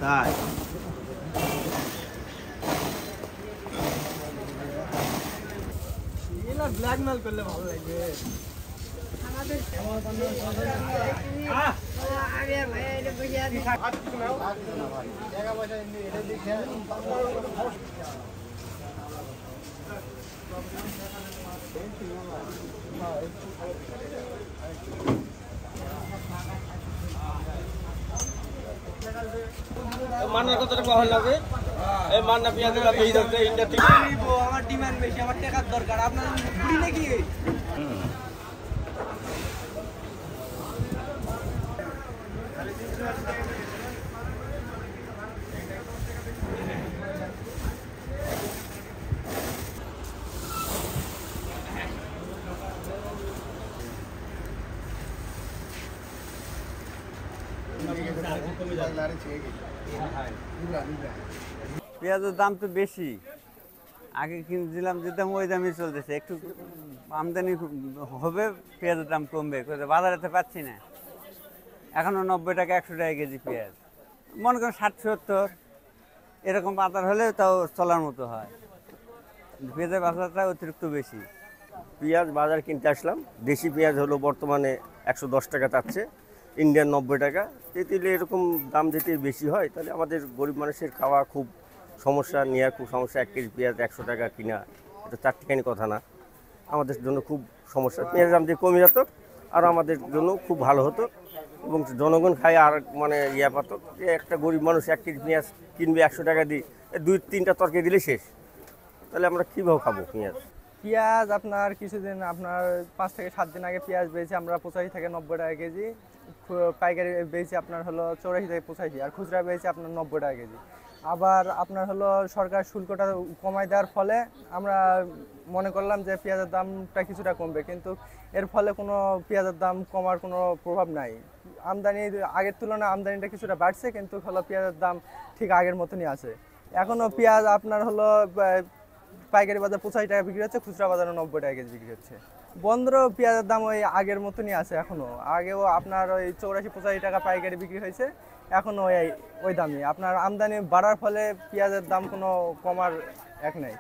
তাই ব্ল্যাকমেল করলে ভালো লাগবে। মান্নার কতটা পাওয়া লাগে? এই মান্না পেঁয়াজের বেশি ধরতে ইন্ডিয়া থেকে নিব। আমার ডিমান্ড বেশি, আমার টাকার দরকার। আপনার বুড়ি নাকি? পেঁয়াজের দাম তো বেশি, আগে কিনছিলাম যেতাম ওই দামই চলতেছে, একটু আমদানি হবে পেঁয়াজের দাম কমবে, বাজারে তো পাচ্ছি না। এখনো 90 টাকা 100 টাকা কেজি পেঁয়াজ, মনে করেন 60-70 এরকম বাজার হলে তাও চলার মতো হয়। পেঁয়াজের বাজারটা অতিরিক্ত বেশি। পেঁয়াজ বাজার কিনতে আসলাম, দেশি পেঁয়াজ হলো বর্তমানে 110 টাকা চাচ্ছে, ইন্ডিয়ান 90 টাকা। তেঁতুলে এরকম দাম যদি বেশি হয় তাহলে আমাদের গরিব মানুষের খাওয়া খুব সমস্যা, নেওয়া খুব সমস্যা। 1 কেজি পেঁয়াজ 100 টাকা কিনা, এটা চারটিখানি কথা না, আমাদের জন্য খুব সমস্যা। পেঁয়াজের দাম যদি কমে যেত আর আমাদের জন্য খুব ভালো হতো এবং জনগণ খায় আর মানে পাত যে একটা গরিব মানুষ 1 কেজি পেঁয়াজ কিনবে 100 টাকা দিয়ে, 2-3টা তরকারি দিলে শেষ। তাহলে আমরা কীভাবে খাবো পেঁয়াজ? পেঁয়াজ আপনার কিছুদিন, আপনার 5 থেকে 7 দিন আগে পেঁয়াজ বেচে আমরা 85 থেকে 90 টাকা কেজি, পাইকারি বেচে আপনার হলো 84 থেকে 85, আর খুচরা বেচে আপনার 90 টাকা কেজি। আবার আপনার হলো সরকার শুল্কটা কমায় দেওয়ার ফলে আমরা মনে করলাম যে পেঁয়াজের দামটা কিছুটা কমবে, কিন্তু এর ফলে কোনো পেঁয়াজের দাম কমার কোনো প্রভাব নাই। আমদানি আগের তুলনায় আমদানিটা কিছুটা বাড়ছে, কিন্তু হলো পেঁয়াজের দাম ঠিক আগের মতনই আছে। এখনও পেঁয়াজ আপনার হলো পাইকারি বাজার 85 টাকা বিক্রি হচ্ছে, খুচরা বাজারে 90 টাকা কেজি বিক্রি হচ্ছে। বন্দরও পেঁয়াজের দাম ওই আগের মতনই আছে এখনও। আগেও আপনার ওই 84-85 টাকা পাইকারি বিক্রি হয়েছে, এখনও ওই দামই। আপনার আমদানি বাড়ার ফলে পেঁয়াজের দাম কোনো কমার এক নাই।